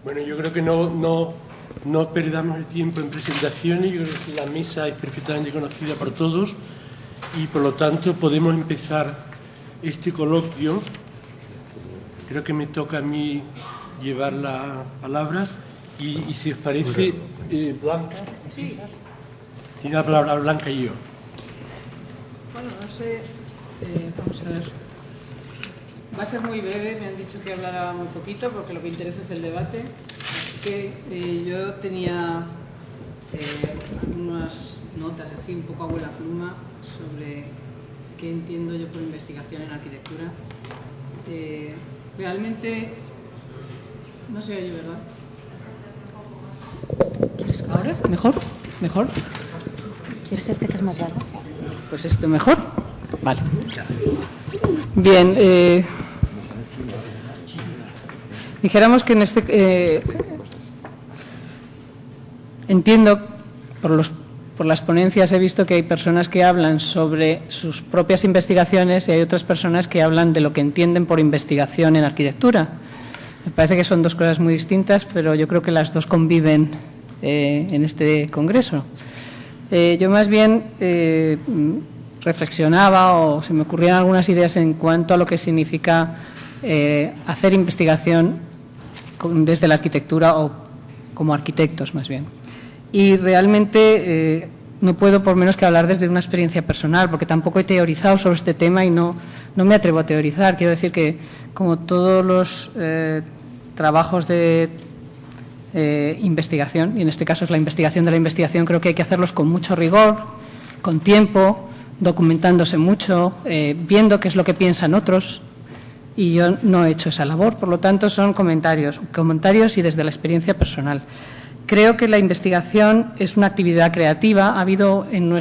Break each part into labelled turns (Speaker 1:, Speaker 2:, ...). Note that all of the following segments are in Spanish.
Speaker 1: Bueno, yo creo que no perdamos el tiempo en presentaciones. Yo creo que la mesa es perfectamente conocida por todos y, por lo tanto, podemos empezar este coloquio. Creo que me toca a mí llevar la palabra y si os parece, Blanca. Sí. Tiene la palabra Blanca y yo.
Speaker 2: Bueno, no sé, vamos a ver. Va a ser muy breve, me han dicho que hablara muy poquito porque lo que interesa es el debate. Yo tenía algunas notas así, un poco abuela pluma, sobre qué entiendo yo por investigación en arquitectura. Realmente no se oye, ¿verdad?
Speaker 3: ¿Quieres
Speaker 2: ¿Ahora? ¿Mejor? ¿Mejor?
Speaker 3: ¿Quieres este que es más largo?
Speaker 2: Pues esto mejor. Vale. Bien. Dijéramos que en este... entiendo, por las ponencias he visto que hay personas que hablan sobre sus propias investigaciones y hay otras personas que hablan de lo que entienden por investigación en arquitectura. Me parece que son dos cosas muy distintas, pero yo creo que las dos conviven en este congreso. Yo más bien reflexionaba o se me ocurrían algunas ideas en cuanto a lo que significa hacer investigación desde la arquitectura o como arquitectos más bien. Y realmente no puedo por menos que hablar desde una experiencia personal, porque tampoco he teorizado sobre este tema y no me atrevo a teorizar. Quiero decir que, como todos los trabajos de investigación, y en este caso es la investigación de la investigación, creo que hay que hacerlos con mucho rigor, con tiempo, documentándose mucho, viendo qué es lo que piensan otros, y yo no he hecho esa labor. Por lo tanto, son comentarios y desde la experiencia personal. Creo que la investigación es una actividad creativa. Ha habido en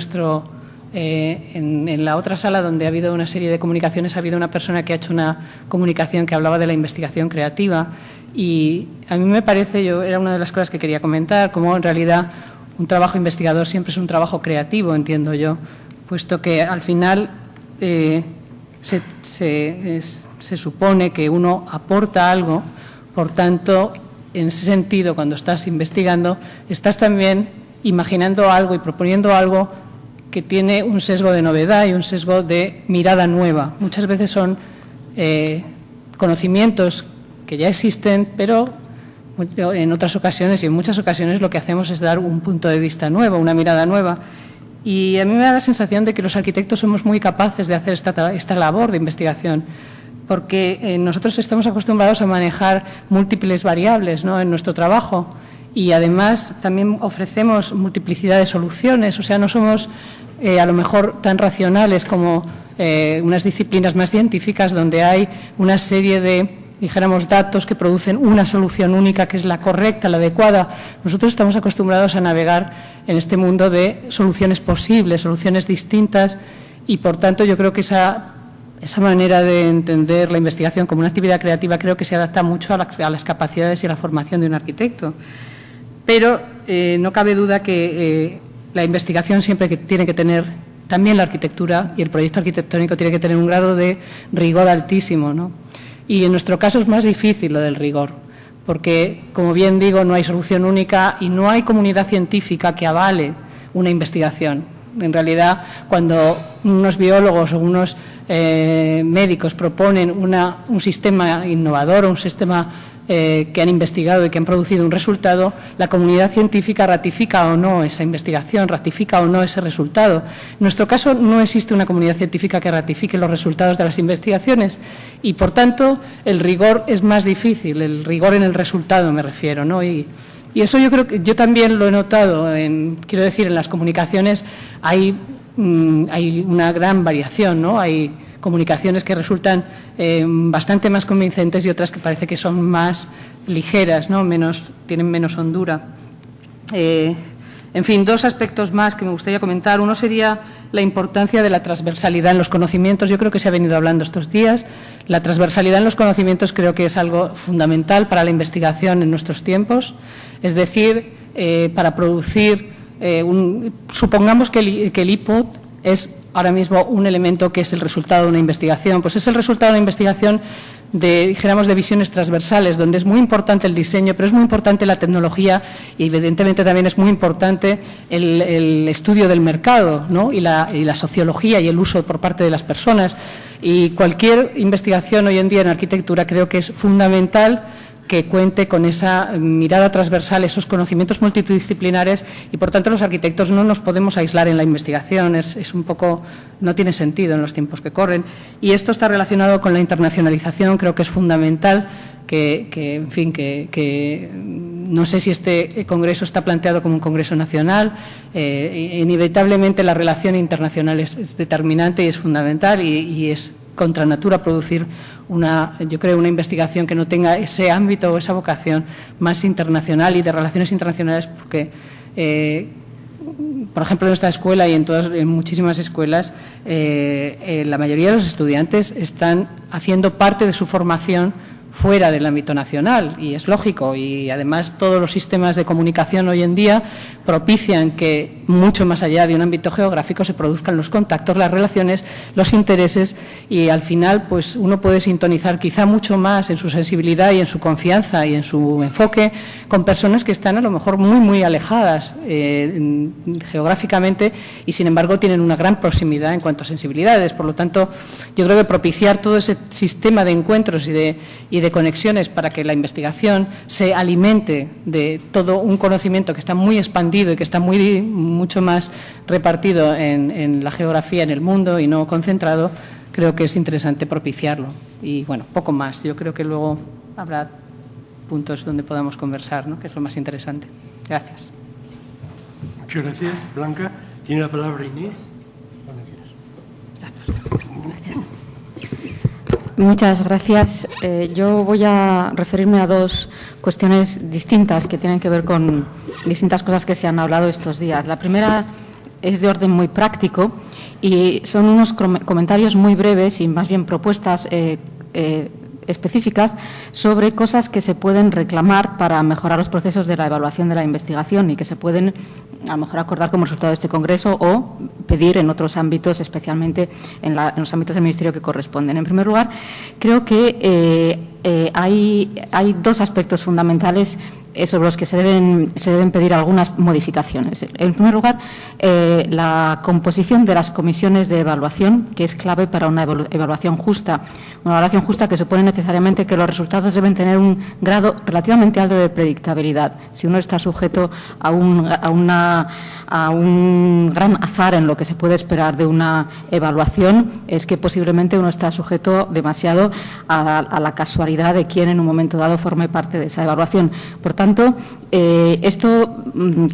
Speaker 2: la otra sala donde ha habido una serie de comunicaciones, ha habido una persona que ha hecho una comunicación que hablaba de la investigación creativa y a mí me parece, era una de las cosas que quería comentar, como en realidad un trabajo investigador siempre es un trabajo creativo, entiendo yo, puesto que al final se supone que uno aporta algo, por tanto, en ese sentido, cuando estás investigando, estás también imaginando algo y proponiendo algo que tiene un sesgo de novedad y un sesgo de mirada nueva. Muchas veces son conocimientos que ya existen, pero en otras ocasiones y en muchas ocasiones lo que hacemos es dar un punto de vista nuevo, una mirada nueva. Y a mí me da la sensación de que los arquitectos somos muy capaces de hacer esta labor de investigación, porque nosotros estamos acostumbrados a manejar múltiples variables, ¿no?, en nuestro trabajo y además también ofrecemos multiplicidad de soluciones, o sea, no somos a lo mejor tan racionales como unas disciplinas más científicas donde hay una serie de, dijéramos, datos que producen una solución única que es la correcta, la adecuada. Nosotros estamos acostumbrados a navegar en este mundo de soluciones posibles, soluciones distintas y, por tanto, yo creo que esa manera de entender la investigación como una actividad creativa creo que se adapta mucho a las capacidades y a la formación de un arquitecto. Pero no cabe duda que la investigación siempre tiene que tener, también la arquitectura y el proyecto arquitectónico tiene que tener un grado de rigor altísimo, ¿no? Y en nuestro caso es más difícil lo del rigor, porque, como bien digo, no hay solución única y no hay comunidad científica que avale una investigación. En realidad, cuando unos biólogos o unos médicos proponen un sistema innovador o un sistema que han investigado y que han producido un resultado, la comunidad científica ratifica o no esa investigación, ratifica o no ese resultado. En nuestro caso no existe una comunidad científica que ratifique los resultados de las investigaciones y, por tanto, el rigor es más difícil, el rigor en el resultado me refiero, ¿no? Y eso yo creo que yo también lo he notado, quiero decir, en las comunicaciones hay una gran variación, ¿no? Hay comunicaciones que resultan bastante más convincentes y otras que parece que son más ligeras, ¿no? Tienen menos hondura. En fin, dos aspectos más que me gustaría comentar. Uno sería la importancia de la transversalidad en los conocimientos. Yo creo que se ha venido hablando estos días. La transversalidad en los conocimientos creo que es algo fundamental para la investigación en nuestros tiempos. Es decir, para producir, supongamos que el iPod es ahora mismo un elemento que es el resultado de una investigación. Pues es el resultado de una investigación dijéramos, de visiones transversales, donde es muy importante el diseño, pero es muy importante la tecnología y evidentemente también es muy importante el estudio del mercado, ¿no? y la sociología y el uso por parte de las personas. Y cualquier investigación hoy en día en arquitectura creo que es fundamental que cuente con esa mirada transversal, esos conocimientos multidisciplinares y, por tanto, los arquitectos no nos podemos aislar en la investigación, es un poco, no tiene sentido en los tiempos que corren. Y esto está relacionado con la internacionalización, creo que es fundamental que no sé si este congreso está planteado como un congreso nacional, inevitablemente la relación internacional es determinante y es fundamental y es contra natura producir yo creo, una investigación que no tenga ese ámbito o esa vocación más internacional y de relaciones internacionales, porque, por ejemplo, en esta escuela y en muchísimas escuelas, la mayoría de los estudiantes están haciendo parte de su formación fuera del ámbito nacional, y es lógico, y además todos los sistemas de comunicación hoy en día propician que mucho más allá de un ámbito geográfico se produzcan los contactos, las relaciones, los intereses, y al final pues uno puede sintonizar quizá mucho más en su sensibilidad y en su confianza y en su enfoque con personas que están a lo mejor muy alejadas geográficamente y sin embargo tienen una gran proximidad en cuanto a sensibilidades. Por lo tanto, yo creo que propiciar todo ese sistema de encuentros y de conexiones para que la investigación se alimente de todo un conocimiento que está muy expandido y que está mucho más repartido en la geografía, en el mundo y no concentrado, creo que es interesante propiciarlo. Y bueno, poco más. Yo creo que luego habrá puntos donde podamos conversar, ¿no? Que es lo más interesante. Gracias.
Speaker 1: Muchas gracias, Blanca. Tiene la palabra Inés.
Speaker 3: Muchas gracias. Yo voy a referirme a dos cuestiones distintas que tienen que ver con distintas cosas que se han hablado estos días. La primera es de orden muy práctico y son unos comentarios muy breves y más bien propuestas específicas sobre cosas que se pueden reclamar para mejorar los procesos de la evaluación de la investigación y que se pueden a lo mejor acordar como resultado de este congreso o pedir en otros ámbitos, especialmente en los ámbitos del Ministerio que corresponden. En primer lugar, creo que hay dos aspectos fundamentales sobre los que se deben pedir algunas modificaciones. En primer lugar, la composición de las comisiones de evaluación, que es clave para una evaluación justa. Una evaluación justa que supone necesariamente que los resultados deben tener un grado relativamente alto de predictabilidad. Si uno está sujeto a un gran azar en lo que se puede esperar de una evaluación, es que posiblemente uno está sujeto demasiado a la casualidad de quién en un momento dado forme parte de esa evaluación. Por tanto, esto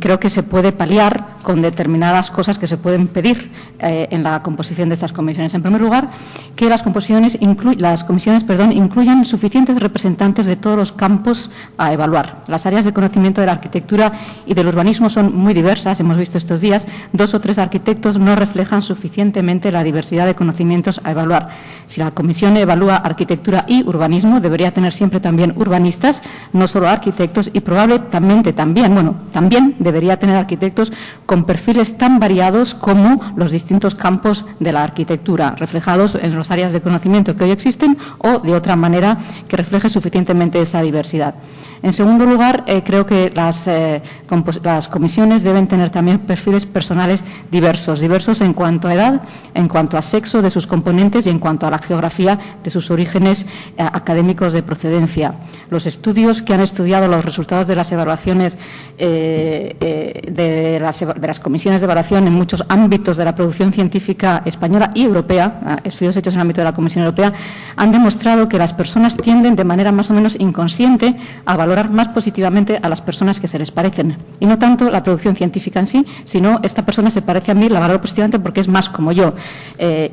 Speaker 3: creo que se puede paliar con determinadas cosas que se pueden pedir en la composición de estas comisiones. En primer lugar, que las comisiones incluyan suficientes representantes de todos los campos a evaluar. Las áreas de conocimiento de la arquitectura y del urbanismo son muy diversas, hemos visto estos días. 2 o 3 arquitectos no reflejan suficientemente la diversidad de conocimientos a evaluar. Si la comisión evalúa arquitectura y urbanismo, debería tener siempre también urbanistas, no solo arquitectos, y probablemente también debería tener arquitectos con perfiles tan variados como los distintos campos de la arquitectura, reflejados en las áreas de conocimiento que hoy existen o de otra manera que refleje suficientemente esa diversidad. En segundo lugar, creo que las comisiones deben tener también perfiles personales diversos en cuanto a edad, en cuanto a sexo de sus componentes y en cuanto a la geografía de sus orígenes académicos de procedencia. Los estudios que han estudiado los resultados de las evaluaciones de las comisiones de evaluación en muchos ámbitos de la producción científica española y europea, estudios hechos en el ámbito de la Comisión Europea, han demostrado que las personas tienden de manera más o menos inconsciente a valorar más positivamente a las personas que se les parecen. Y no tanto la producción científica en sí, sino esta persona se parece a mí, la valoro positivamente porque es más como yo.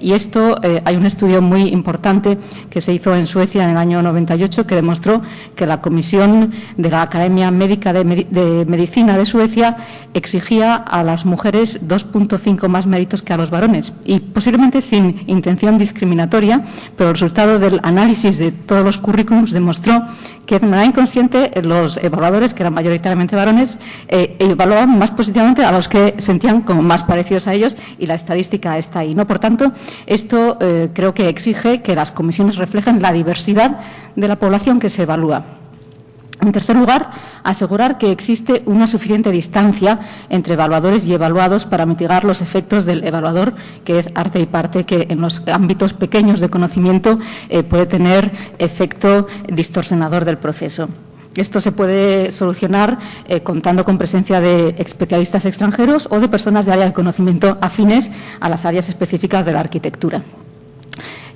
Speaker 3: Y esto, hay un estudio muy importante que se hizo en Suecia en el año 98 que demostró que la Comisión de la Academia Médica de Medicina de Suecia exigía a las mujeres 2,5 más méritos que a los varones, y posiblemente sin intención discriminatoria, pero el resultado del análisis de todos los currículums demostró que de manera inconsciente los evaluadores, que eran mayoritariamente varones, evaluaban más positivamente a los que sentían como más parecidos a ellos, y la estadística está ahí, ¿no? Por tanto, esto creo que exige que las comisiones reflejen la diversidad de la población que se evalúa. En tercer lugar, asegurar que existe una suficiente distancia entre evaluadores y evaluados para mitigar los efectos del evaluador, que es arte y parte, que en los ámbitos pequeños de conocimiento puede tener efecto distorsionador del proceso. Esto se puede solucionar contando con presencia de especialistas extranjeros o de personas de área de conocimiento afines a las áreas específicas de la arquitectura.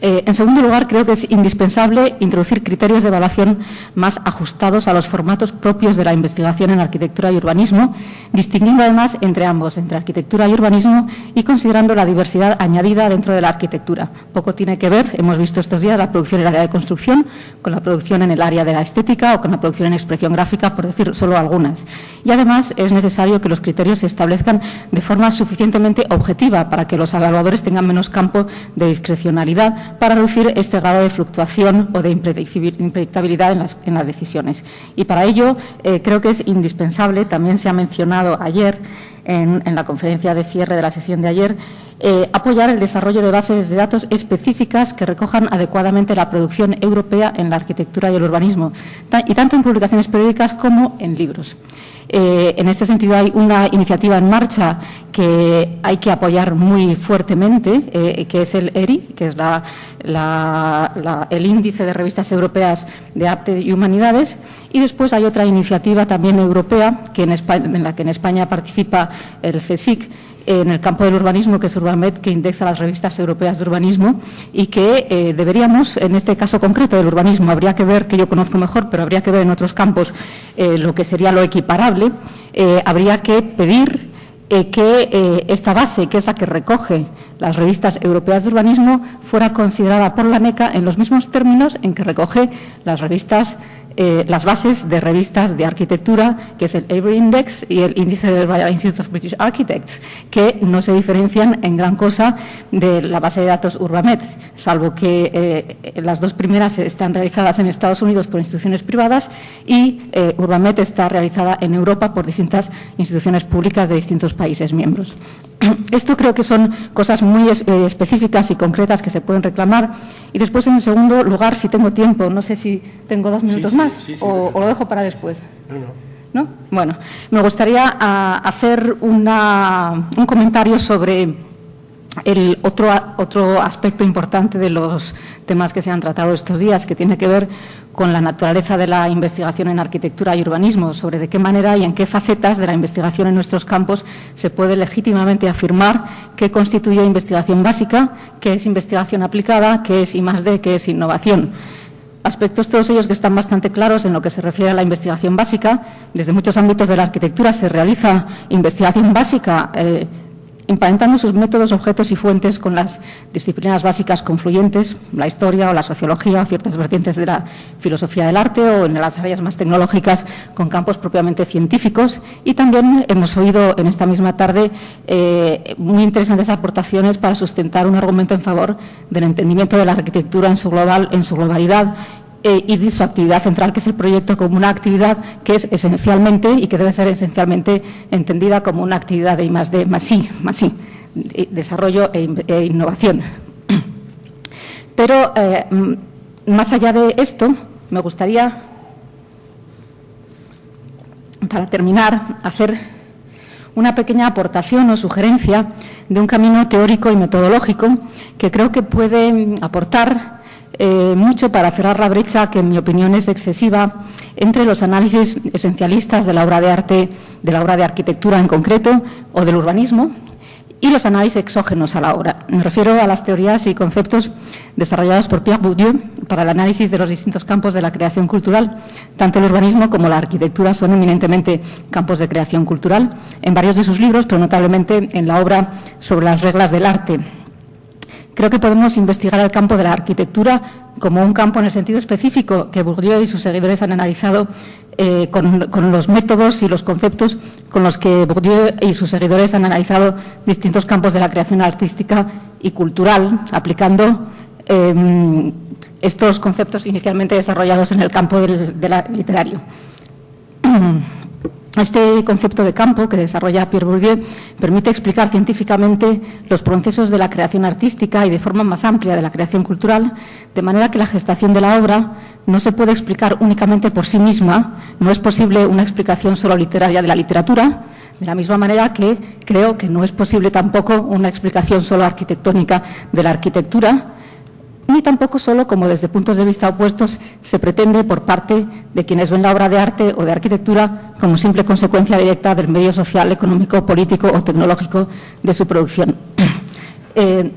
Speaker 3: En segundo lugar, creo que es indispensable introducir criterios de evaluación más ajustados a los formatos propios de la investigación en arquitectura y urbanismo, distinguiendo además entre ambos, entre arquitectura y urbanismo, y considerando la diversidad añadida dentro de la arquitectura. Poco tiene que ver, hemos visto estos días, la producción en el área de construcción con la producción en el área de la estética o con la producción en expresión gráfica, por decir solo algunas. Y además es necesario que los criterios se establezcan de forma suficientemente objetiva para que los evaluadores tengan menos campo de discrecionalidad para reducir este grado de fluctuación o de impredictibilidad en las decisiones. Y para ello creo que es indispensable, también se ha mencionado ayer en la conferencia de cierre de la sesión de ayer, apoyar el desarrollo de bases de datos específicas que recojan adecuadamente la producción europea en la arquitectura y el urbanismo, y tanto en publicaciones periódicas como en libros. En este sentido, hay una iniciativa en marcha que hay que apoyar muy fuertemente, que es el ERI, que es el Índice de Revistas Europeas de Arte y Humanidades, y después hay otra iniciativa también europea en la que en España participa el CSIC, en el campo del urbanismo, que es Urbamed, que indexa las revistas europeas de urbanismo, y que deberíamos, en este caso concreto del urbanismo, habría que ver, que yo conozco mejor, pero habría que ver en otros campos lo que sería lo equiparable, habría que pedir que esta base, que es la que recoge las revistas europeas de urbanismo, fuera considerada por la ANECA en los mismos términos en que recoge las revistas las bases de revistas de arquitectura, que es el Avery Index y el índice del Royal Institute of British Architects, que no se diferencian en gran cosa de la base de datos Urbamed, salvo que las dos primeras están realizadas en Estados Unidos por instituciones privadas y Urbamed está realizada en Europa por distintas instituciones públicas de distintos países miembros. Esto creo que son cosas muy específicas y concretas que se pueden reclamar. Y después, en segundo lugar, si tengo tiempo, no sé si tengo 2 minutos más o lo dejo para después. ¿No? Bueno, me gustaría hacer un comentario sobre el otro aspecto importante de los temas que se han tratado estos días, que tiene que ver con la naturaleza de la investigación en arquitectura y urbanismo, sobre de qué manera y en qué facetas de la investigación en nuestros campos se puede legítimamente afirmar qué constituye investigación básica, qué es investigación aplicada, qué es I+D, qué es innovación. Aspectos todos ellos que están bastante claros en lo que se refiere a la investigación básica. Desde muchos ámbitos de la arquitectura se realiza investigación básica emparentando sus métodos, objetos y fuentes con las disciplinas básicas confluyentes, la historia o la sociología o ciertas vertientes de la filosofía del arte, o en las áreas más tecnológicas con campos propiamente científicos. Y también hemos oído en esta misma tarde muy interesantes aportaciones para sustentar un argumento en favor del entendimiento de la arquitectura en su globalidad, y de su actividad central, que es el proyecto, como una actividad que es esencialmente y que debe ser esencialmente entendida como una actividad de I+D, +I, desarrollo e innovación. Pero más allá de esto, me gustaría, para terminar, hacer una pequeña aportación o sugerencia de un camino teórico y metodológico que creo que puede aportar mucho para cerrar la brecha, que en mi opinión es excesiva, entre los análisis esencialistas de la obra de arte, de la obra de arquitectura en concreto, o del urbanismo, y los análisis exógenos a la obra. Me refiero a las teorías y conceptos desarrollados por Pierre Bourdieu para el análisis de los distintos campos de la creación cultural. Tanto el urbanismo como la arquitectura son eminentemente campos de creación cultural, en varios de sus libros, pero notablemente en la obra sobre las reglas del arte. creo que podemos investigar el campo de la arquitectura como un campo en el sentido específico que Bourdieu y sus seguidores han analizado con los métodos y los conceptos con los que Bourdieu y sus seguidores han analizado distintos campos de la creación artística y cultural, aplicando estos conceptos inicialmente desarrollados en el campo literario. Este concepto de campo que desarrolla Pierre Bourdieu permite explicar científicamente los procesos de la creación artística y de forma más amplia de la creación cultural, de manera que la gestación de la obra no se puede explicar únicamente por sí misma, no es posible una explicación solo literaria de la literatura, de la misma manera que creo que no es posible tampoco una explicación solo arquitectónica de la arquitectura, ni tampoco solo, como desde puntos de vista opuestos, se pretende por parte de quienes ven la obra de arte o de arquitectura como simple consecuencia directa del medio social, económico, político o tecnológico de su producción.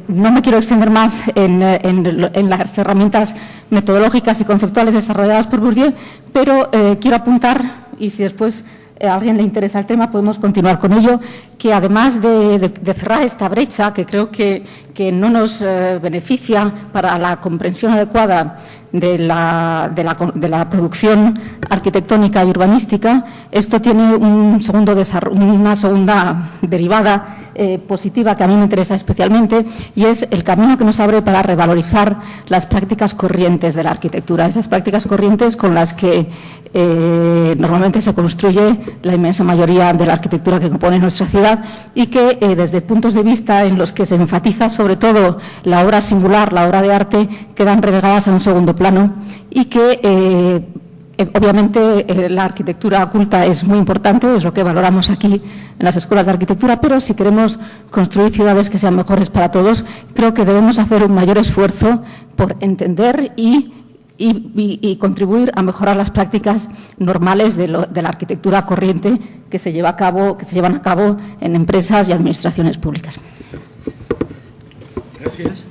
Speaker 3: No me quiero extender más en las herramientas metodológicas y conceptuales desarrolladas por Bourdieu, pero quiero apuntar, y si después a alguien le interesa el tema, podemos continuar con ello, que además de cerrar esta brecha, que creo que no nos beneficia para la comprensión adecuada de la producción arquitectónica y urbanística, esto tiene una segunda derivada positiva que a mí me interesa especialmente, y es el camino que nos abre para revalorizar las prácticas corrientes de la arquitectura, esas prácticas corrientes con las que normalmente se construye la inmensa mayoría de la arquitectura que compone nuestra ciudad, y que desde puntos de vista en los que se enfatiza sobre todo la obra singular, la obra de arte, quedan relegadas a un segundo plano, y que obviamente la arquitectura culta es muy importante, es lo que valoramos aquí en las escuelas de arquitectura, pero si queremos construir ciudades que sean mejores para todos, creo que debemos hacer un mayor esfuerzo por entender y contribuir a mejorar las prácticas normales de la arquitectura corriente que se llevan a cabo en empresas y administraciones públicas.
Speaker 1: Gracias.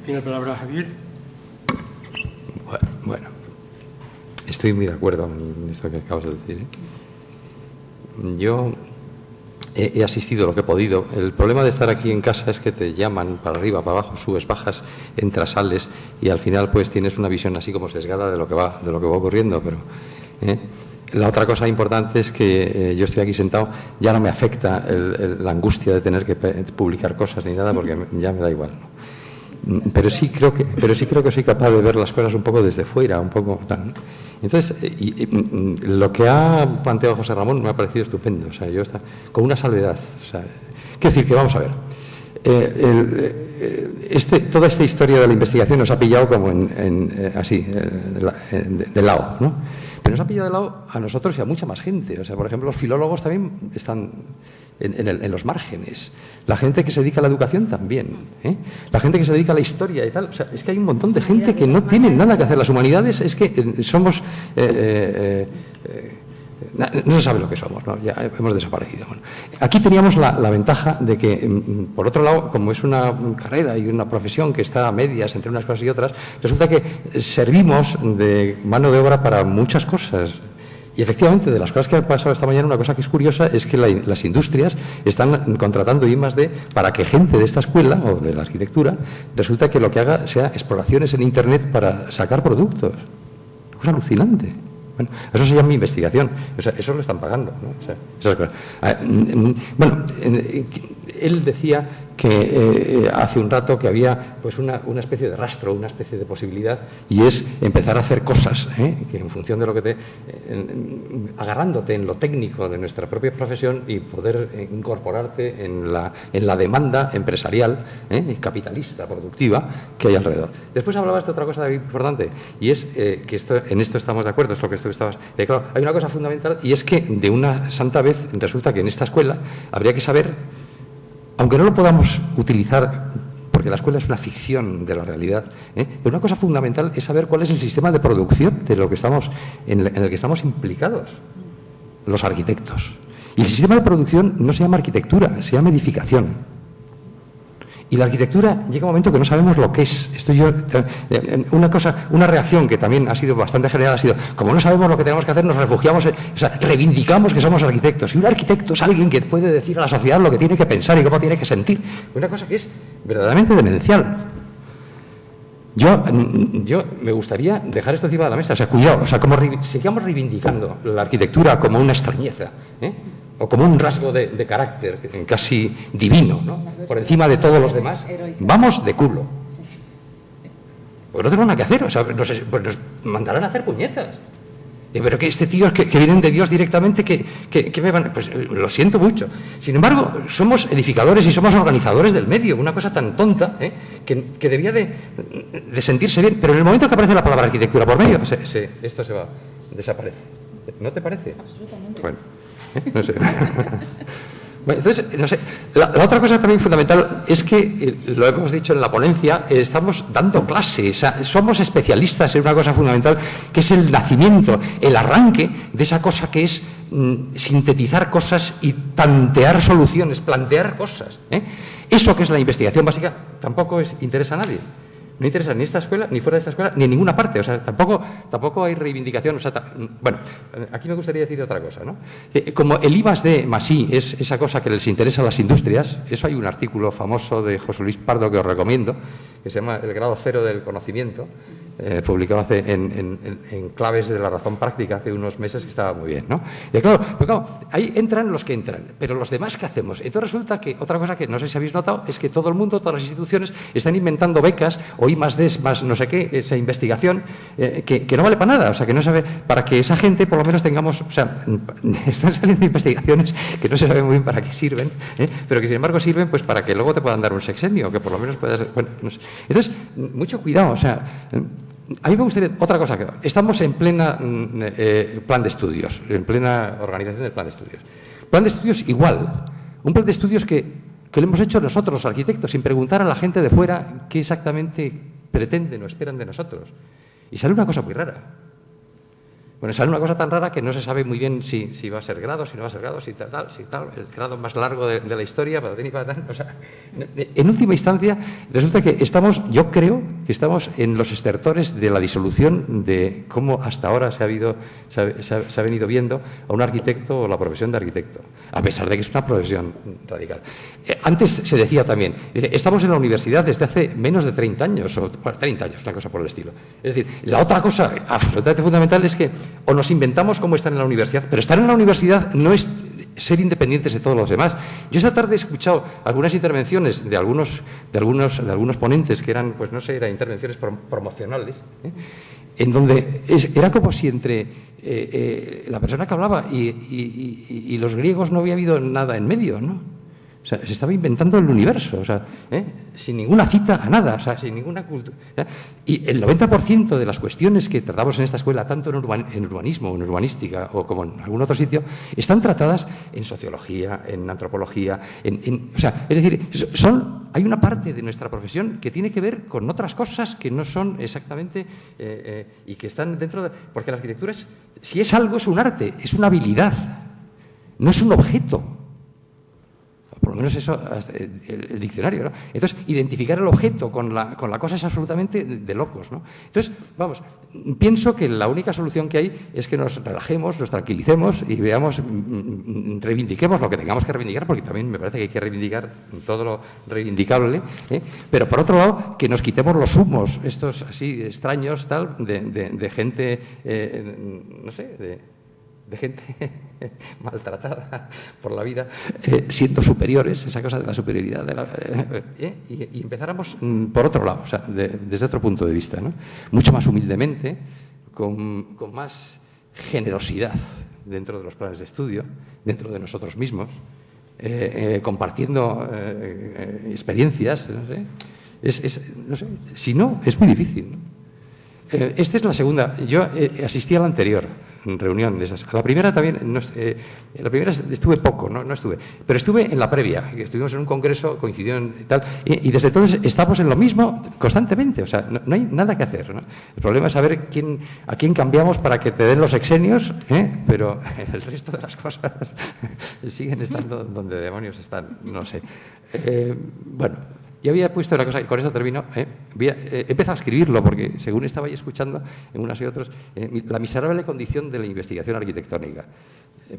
Speaker 1: Tiene la palabra Javier.
Speaker 4: Bueno, estoy muy de acuerdo en esto que acabas de decir, Yo he asistido a lo que he podido. El problema de estar aquí en casa es que te llaman para arriba, para abajo, subes, bajas, entras, sales, y al final pues tienes una visión así como sesgada de lo que va ocurriendo. Pero la otra cosa importante es que yo estoy aquí sentado, ya no me afecta la angustia de tener que publicar cosas ni nada, porque ya me da igual, ¿no? Pero sí creo que soy capaz de ver las cosas un poco desde fuera, un poco tal, ¿no? Entonces, lo que ha planteado José Ramón me ha parecido estupendo. O sea, yo con una salvedad. O sea, quiero decir que vamos a ver. Toda esta historia de la investigación nos ha pillado como así, de lado, ¿no? Pero nos ha pillado de lado a nosotros y a mucha más gente. O sea, por ejemplo, los filólogos también están en los márgenes. La gente que se dedica a la educación también, la gente que se dedica a la historia y tal. O sea, es que hay un montón de gente que no tiene nada que hacer. Las humanidades es que somos... no se sabe lo que somos, ¿no? Ya hemos desaparecido. Bueno, aquí teníamos la ventaja de que, por otro lado, como es una carrera y una profesión que está a medias entre unas cosas y otras, resulta que servimos de mano de obra para muchas cosas. Y efectivamente, de las cosas que han pasado esta mañana, una cosa que es curiosa es que las industrias están contratando I+D para que gente de esta escuela o de la arquitectura resulta que lo que haga sea exploraciones en Internet para sacar productos. Es cosa alucinante. Bueno, eso se llama investigación. O sea, eso lo están pagando, ¿no? O sea, esas cosas. Bueno, él decía que hace un rato que había pues una especie de rastro, una especie de posibilidad, y es empezar a hacer cosas que en función de lo que agarrándote en lo técnico de nuestra propia profesión y poder incorporarte en la demanda empresarial, capitalista, productiva que hay alrededor. Después hablabas de otra cosa importante, y es que en esto estamos de acuerdo, es lo que tú estabas... claro, hay una cosa fundamental, y es que de una santa vez resulta que en esta escuela habría que saber, aunque no lo podamos utilizar, porque la escuela es una ficción de la realidad, pero una cosa fundamental es saber cuál es el sistema de producción de lo que en el que estamos implicados los arquitectos. Y el sistema de producción no se llama arquitectura, se llama edificación. Y la arquitectura llega un momento que no sabemos lo que es. Una reacción que también ha sido bastante general ha sido, como no sabemos lo que tenemos que hacer, nos refugiamos, reivindicamos que somos arquitectos. Y un arquitecto es alguien que puede decir a la sociedad lo que tiene que pensar y cómo tiene que sentir. Una cosa que es verdaderamente demencial. Yo me gustaría dejar esto encima de la mesa. O sea, cuidado, o sea, como sigamos reivindicando la arquitectura como una extrañeza, o como un rasgo de carácter casi divino, ¿no? Por encima de todos los demás, vamos de culo. Pues no tenemos nada que hacer, o sea, pues nos mandarán a hacer puñetas. Pero que este tío que vienen de Dios directamente, que me van... Pues lo siento mucho. Sin embargo, somos edificadores y somos organizadores del medio, una cosa tan tonta, que debía de sentirse bien. Pero en el momento que aparece la palabra arquitectura por medio, esto se va, desaparece. ¿No te parece?
Speaker 3: Absolutamente.
Speaker 4: Bueno, no sé. Bueno, entonces, no sé, la otra cosa también fundamental es que, lo hemos dicho en la ponencia, estamos dando clase, o sea, somos especialistas en una cosa fundamental, que es el nacimiento, el arranque de esa cosa que es sintetizar cosas y tantear soluciones, plantear cosas. Eso que es la investigación básica tampoco interesa a nadie. No interesa ni esta escuela, ni fuera de esta escuela, ni en ninguna parte. O sea, tampoco hay reivindicación. O sea, bueno, aquí me gustaría decir otra cosa, ¿no? Como el I+D+I es esa cosa que les interesa a las industrias, eso hay un artículo famoso de José Luis Pardo que os recomiendo, que se llama El grado cero del conocimiento, publicado en Claves de la razón práctica hace unos meses, que estaba muy bien, ¿no? Y claro, ahí entran los que entran, pero los demás, ¿qué hacemos? Entonces resulta que otra cosa que no sé si habéis notado es que todo el mundo, todas las instituciones están inventando becas o I+D más no sé qué, esa investigación que no vale para nada, o sea, que no sabe, para que esa gente por lo menos tengamos, o sea, están saliendo investigaciones que no se sabe muy bien para qué sirven, pero que sin embargo sirven pues para que luego te puedan dar un sexenio, que por lo menos puedas, bueno, no sé. Entonces, mucho cuidado, o sea, a mí me gustaría otra cosa. Estamos en plena plan de estudios, en plena organización del plan de estudios. Plan de estudios igual. Un plan de estudios que lo hemos hecho nosotros, los arquitectos, sin preguntar a la gente de fuera qué exactamente pretenden o esperan de nosotros. Y sale una cosa muy rara. Bueno, sale una cosa tan rara que no se sabe muy bien si va a ser grado, si no va a ser grado, si tal, el grado más largo de la historia, o sea, en última instancia, resulta que yo creo que estamos en los estertores de la disolución de cómo hasta ahora se ha venido viendo a un arquitecto o la profesión de arquitecto, a pesar de que es una profesión radical. Antes se decía también, estamos en la universidad desde hace menos de 30 años, o 30 años, una cosa por el estilo. Es decir, la otra cosa absolutamente fundamental es que o nos inventamos cómo estar en la universidad, pero estar en la universidad no es ser independientes de todos los demás. Yo esta tarde he escuchado algunas intervenciones de algunos ponentes que eran, pues no sé, eran intervenciones promocionales, en donde era como si entre la persona que hablaba y los griegos no había habido nada en medio, ¿no? O sea, se estaba inventando el universo, o sea, sin ninguna cita a nada, o sea, sin ninguna cultura. Y el 90% de las cuestiones que tratamos en esta escuela, tanto en urbanismo, en urbanística o como en algún otro sitio, están tratadas en sociología, en antropología, o sea, es decir, hay una parte de nuestra profesión que tiene que ver con otras cosas que no son exactamente y que están dentro de... Porque la arquitectura si es algo, es un arte, es una habilidad, no es un objeto. Por lo menos eso, el diccionario, ¿no? Entonces, identificar el objeto con la cosa es absolutamente de locos, ¿no? Entonces, vamos, pienso que la única solución que hay es que nos relajemos, nos tranquilicemos y veamos, reivindiquemos lo que tengamos que reivindicar, porque también me parece que hay que reivindicar todo lo reivindicable, pero por otro lado, que nos quitemos los humos, estos así extraños, tal, de gente, no sé, de gente maltratada por la vida, siendo superiores, esa cosa de la superioridad, y empezáramos por otro lado, o sea, desde otro punto de vista, ¿no? Mucho más humildemente, con más generosidad dentro de los planes de estudio, dentro de nosotros mismos, compartiendo experiencias, no sé. No sé, si no, es muy difícil, ¿no? Esta es la segunda. Yo asistí a la anterior reunión de esas. A la primera también, la primera estuve poco, no estuve, pero estuve en la previa, que estuvimos en un congreso, coincidió y tal, y desde entonces estamos en lo mismo constantemente, o sea, no hay nada que hacer, ¿no? El problema es saber a quién cambiamos para que te den los exenios, pero el resto de las cosas siguen estando donde demonios están, no sé. Bueno. Yo había puesto una cosa, y con eso termino, he empezado a escribirlo, porque según estaba ahí escuchando en unas y otras, la miserable condición de la investigación arquitectónica.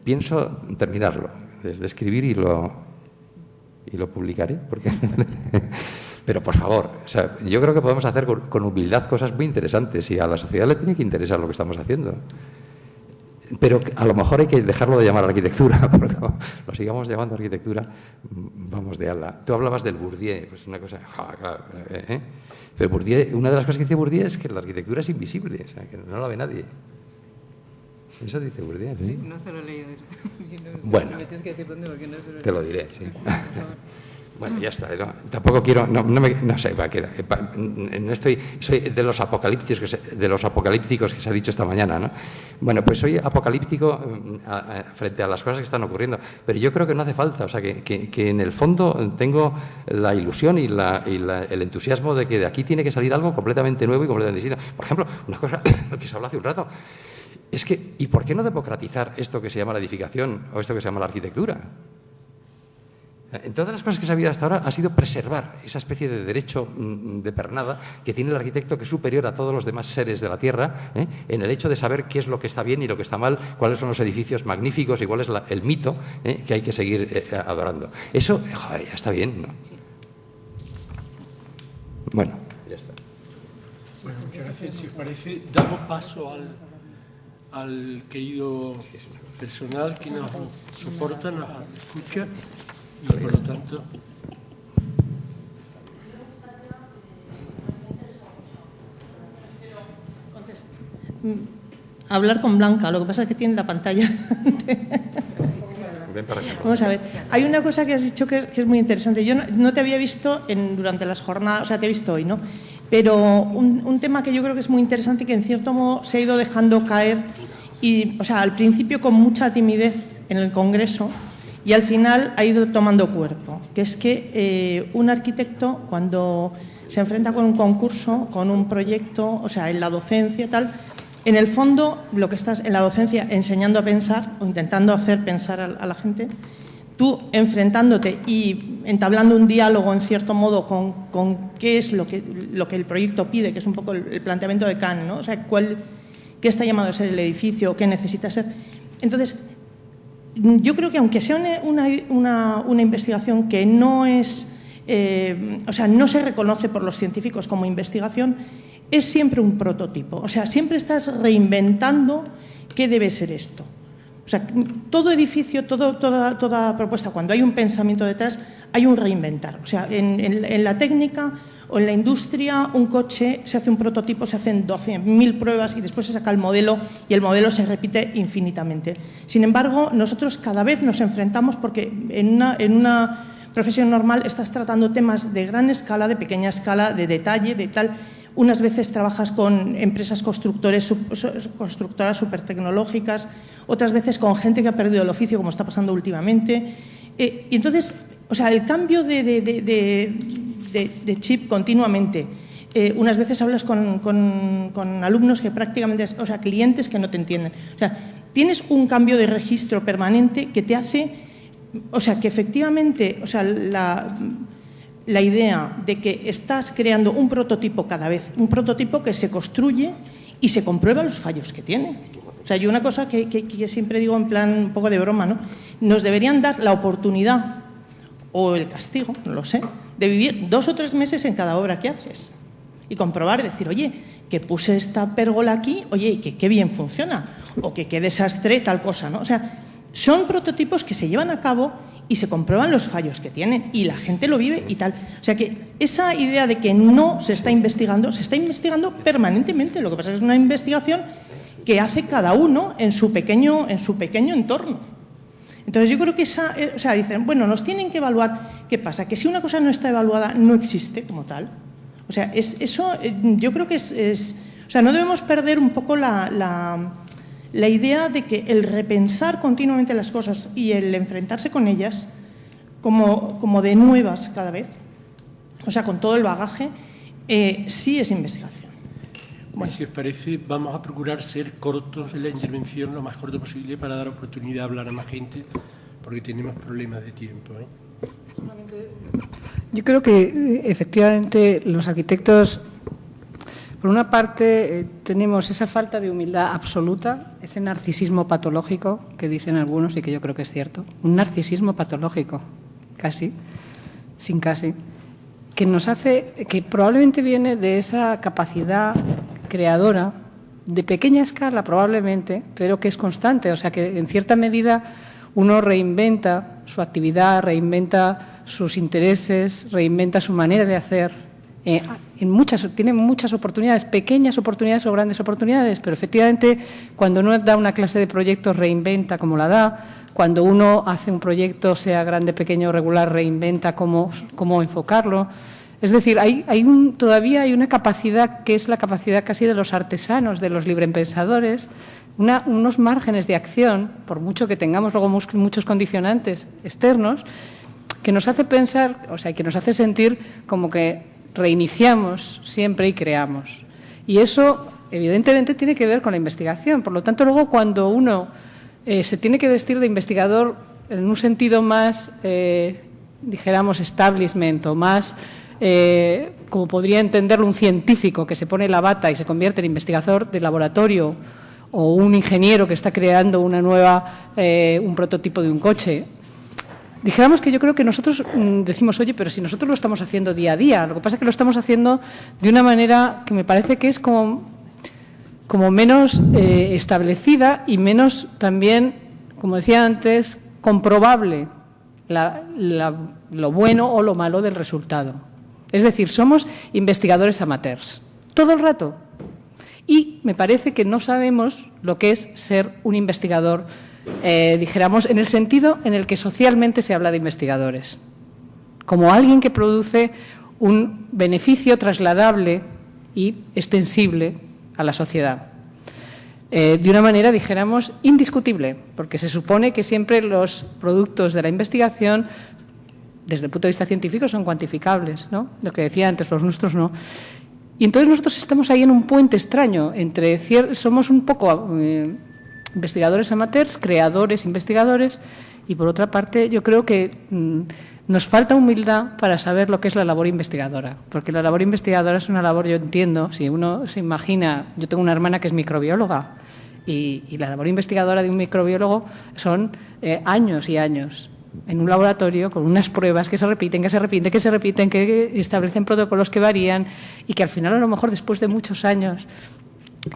Speaker 4: Pienso terminarlo, desde escribir y lo publicaré, porque Pero, por favor, o sea, yo creo que podemos hacer con humildad cosas muy interesantes y a la sociedad le tiene que interesar lo que estamos haciendo. Pero a lo mejor hay que dejarlo de llamar arquitectura, porque lo sigamos llamando arquitectura, vamos de ala. Tú hablabas del Bourdieu, pues una cosa, claro, Pero Bourdieu, una de las cosas que dice Bourdieu es que la arquitectura es invisible, o sea, que no la ve nadie. Eso dice Bourdieu, ¿sí?
Speaker 2: Sí, no se lo he leído eso.
Speaker 4: Bueno,
Speaker 2: me tienes que decir dónde porque no se lo he
Speaker 4: te lo diré, sí. Bueno, ya está. ¿No? Tampoco quiero, no sé, no estoy, soy de los apocalípticos que se ha dicho esta mañana, ¿no? Bueno, pues soy apocalíptico frente a las cosas que están ocurriendo, pero yo creo que no hace falta, o sea, que en el fondo tengo la ilusión y el entusiasmo de que de aquí tiene que salir algo completamente nuevo y completamente distinto. Por ejemplo, una cosa que se habló hace un rato, es que, ¿y por qué no democratizar esto que se llama la edificación o esto que se llama la arquitectura? En todas las cosas que se ha habido hasta ahora ha sido preservar esa especie de derecho de pernada que tiene el arquitecto, que es superior a todos los demás seres de la Tierra, en el hecho de saber qué es lo que está bien y lo que está mal, cuáles son los edificios magníficos y cuál es el mito que hay que seguir adorando. Eso, joder, ya está bien, ¿no? Bueno, ya está.
Speaker 1: Bueno, muchas gracias. Si os parece, damos paso al querido personal que nos soporta, nos escucha. Y por lo tanto,
Speaker 5: hablar con Blanca, lo que pasa es que tiene la pantalla. Vamos a ver, hay una cosa que has dicho que es muy interesante. Yo no te había visto durante las jornadas, o sea, te he visto hoy, ¿no? Pero un tema que yo creo que es muy interesante y que en cierto modo se ha ido dejando caer, y, o sea, al principio con mucha timidez en el Congreso, y al final ha ido tomando cuerpo, que es que un arquitecto, cuando se enfrenta con un concurso, con un proyecto, o sea, en la docencia, tal, en el fondo, lo que estás en la docencia enseñando a pensar o intentando hacer pensar a la gente, tú enfrentándote y entablando un diálogo, en cierto modo, con qué es lo que el proyecto pide, que es un poco el planteamiento de Kant, ¿no? O sea, qué está llamado a ser el edificio, qué necesita ser. Entonces, yo creo que aunque sea una investigación que no es, o sea, no se reconoce por los científicos como investigación, es siempre un prototipo. O sea, siempre estás reinventando qué debe ser esto. O sea, todo edificio, toda propuesta, cuando hay un pensamiento detrás, hay un reinventar. O sea, en la técnica o en la industria, un coche se hace un prototipo, se hacen 12.000 pruebas y después se saca el modelo y el modelo se repite infinitamente. Sin embargo, nosotros cada vez nos enfrentamos porque en una profesión normal estás tratando temas de gran escala, de pequeña escala, de detalle, de tal. Unas veces trabajas con empresas constructoras supertecnológicas, otras veces con gente que ha perdido el oficio, como está pasando últimamente. Y entonces, o sea, el cambio de chip continuamente. Unas veces hablas con alumnos que prácticamente, o sea, clientes que no te entienden. O sea, tienes un cambio de registro permanente que te hace, o sea, que efectivamente, o sea, la idea de que estás creando un prototipo cada vez, un prototipo que se construye y se comprueba los fallos que tiene. O sea, yo una cosa que siempre digo en plan un poco de broma, ¿no? Nos deberían dar la oportunidad o el castigo, no lo sé, de vivir 2 o 3 meses en cada obra que haces y comprobar, decir, oye, que puse esta pérgola aquí, oye, que qué bien funciona, o que qué desastre tal cosa, ¿no? O sea, son prototipos que se llevan a cabo y se comprueban los fallos que tienen y la gente lo vive y tal. O sea que esa idea de que no se está investigando permanentemente. Lo que pasa es que es una investigación que hace cada uno en su pequeño entorno. Entonces yo creo que o sea, dicen, bueno, nos tienen que evaluar. ¿Qué pasa? Que si una cosa no está evaluada, no existe como tal. O sea, yo creo que o sea, no debemos perder un poco la idea de que el repensar continuamente las cosas y el enfrentarse con ellas como de nuevas cada vez, o sea, con todo el bagaje, sí es investigación.
Speaker 1: Bueno. Si os parece, vamos a procurar ser cortos en la intervención, lo más corto posible, para dar oportunidad de hablar a más gente, porque tenemos problemas de tiempo, ¿eh?
Speaker 2: Yo creo que efectivamente los arquitectos, por una parte, tenemos esa falta de humildad absoluta, ese narcisismo patológico que dicen algunos y que yo creo que es cierto, un narcisismo patológico, casi, sin casi, que nos hace, que probablemente viene de esa capacidad creadora, de pequeña escala probablemente, pero que es constante. O sea, que en cierta medida uno reinventa su actividad, reinventa sus intereses, reinventa su manera de hacer. Tiene muchas oportunidades, pequeñas oportunidades o grandes oportunidades, pero efectivamente cuando uno da una clase de proyectos reinventa como la da. Cuando uno hace un proyecto, sea grande, pequeño o regular, reinventa cómo enfocarlo. Es decir, todavía hay una capacidad que es la capacidad casi de los artesanos, de los librepensadores, unos márgenes de acción, por mucho que tengamos luego muchos condicionantes externos, que nos hace pensar, o sea, que nos hace sentir como que reiniciamos siempre y creamos. Y eso, evidentemente, tiene que ver con la investigación. Por lo tanto, luego cuando uno se tiene que vestir de investigador en un sentido más, dijéramos, establishment o más, como podría entenderlo un científico que se pone la bata y se convierte en investigador de laboratorio, o un ingeniero que está creando un prototipo de un coche. Dijéramos que yo creo que nosotros decimos, oye, pero si nosotros lo estamos haciendo día a día, lo que pasa es que lo estamos haciendo de una manera que me parece que es como menos establecida y menos también, como decía antes, comprobable lo bueno o lo malo del resultado. Es decir, somos investigadores amateurs, todo el rato. Y me parece que no sabemos lo que es ser un investigador, dijéramos, en el sentido en el que socialmente se habla de investigadores, como alguien que produce un beneficio trasladable y extensible a la sociedad. De una manera, dijéramos, indiscutible, porque se supone que siempre los productos de la investigación, desde el punto de vista científico, son cuantificables, ¿no? Lo que decía antes, los nuestros no. Y entonces nosotros estamos ahí en un puente extraño somos un poco investigadores amateurs, creadores, investigadores, y por otra parte yo creo que nos falta humildad para saber lo que es la labor investigadora, porque la labor investigadora es una labor, yo entiendo, si uno se imagina, yo tengo una hermana que es microbióloga, y la labor investigadora de un microbiólogo son años y años en un laboratorio con unas pruebas que se repiten, que establecen protocolos que varían y que al final a lo mejor después de muchos años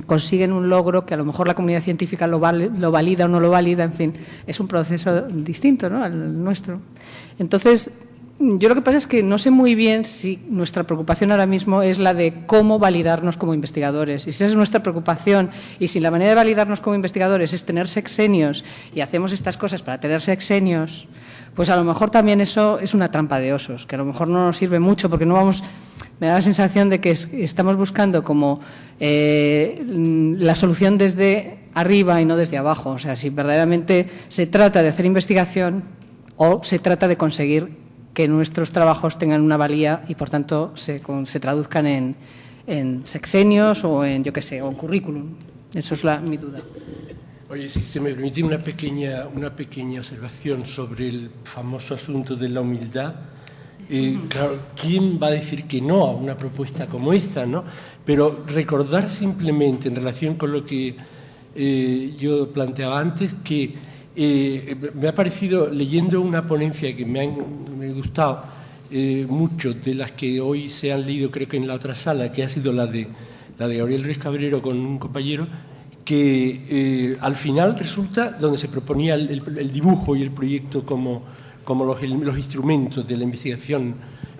Speaker 2: consiguen un logro que a lo mejor la comunidad científica lo valida o no lo valida, en fin, es un proceso distinto, ¿no?, al nuestro. Entonces, yo lo que pasa es que no sé muy bien si nuestra preocupación ahora mismo es la de cómo validarnos como investigadores. Y si esa es nuestra preocupación y si la manera de validarnos como investigadores es tener sexenios y hacemos estas cosas para tener sexenios, pues a lo mejor también eso es una trampa de osos, que a lo mejor no nos sirve mucho porque no vamos... Me da la sensación de que estamos buscando como la solución desde arriba y no desde abajo. O sea, si verdaderamente se trata de hacer investigación o se trata de conseguir que nuestros trabajos tengan una valía y, por tanto, se traduzcan en sexenios o en, yo qué sé, o en currículum. Eso es mi duda.
Speaker 1: Oye, si se me permite una pequeña observación sobre el famoso asunto de la humildad. Claro, ¿quién va a decir que no a una propuesta como esta, ¿no? Pero recordar simplemente, en relación con lo que yo planteaba antes, que me ha parecido, leyendo una ponencia que me ha gustado mucho, de las que hoy se han leído, creo que en la otra sala, que ha sido la de Gabriel Ruiz Cabrero con un compañero, que al final resulta, donde se proponía el dibujo y el proyecto como los instrumentos de la investigación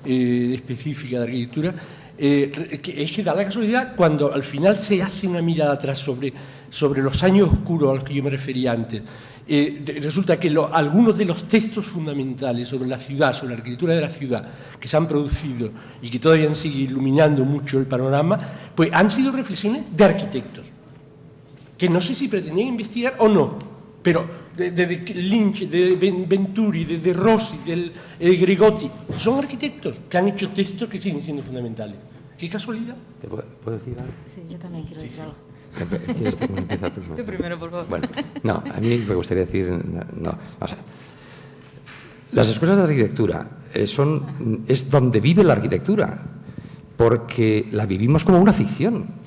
Speaker 1: específica de arquitectura, es que da la casualidad cuando al final se hace una mirada atrás sobre los años oscuros a los que yo me refería antes. Resulta que algunos de los textos fundamentales sobre la ciudad, sobre la arquitectura de la ciudad, que se han producido y que todavía siguen iluminando mucho el panorama, pues han sido reflexiones de arquitectos, que no sé si pretendían investigar o no, pero de Lynch, de Venturi, de Rossi, de Grigotti, son arquitectos que han hecho textos que siguen siendo fundamentales. ¿Qué casualidad?
Speaker 4: ¿Te puedo decir algo?
Speaker 3: Sí, yo también quiero decir algo.
Speaker 4: ¿Quieres tú empieza tú?
Speaker 3: Tú primero, por favor.
Speaker 4: Bueno, no, a mí me gustaría decir... No, o sea, las escuelas de arquitectura es donde vive la arquitectura, porque la vivimos como una ficción.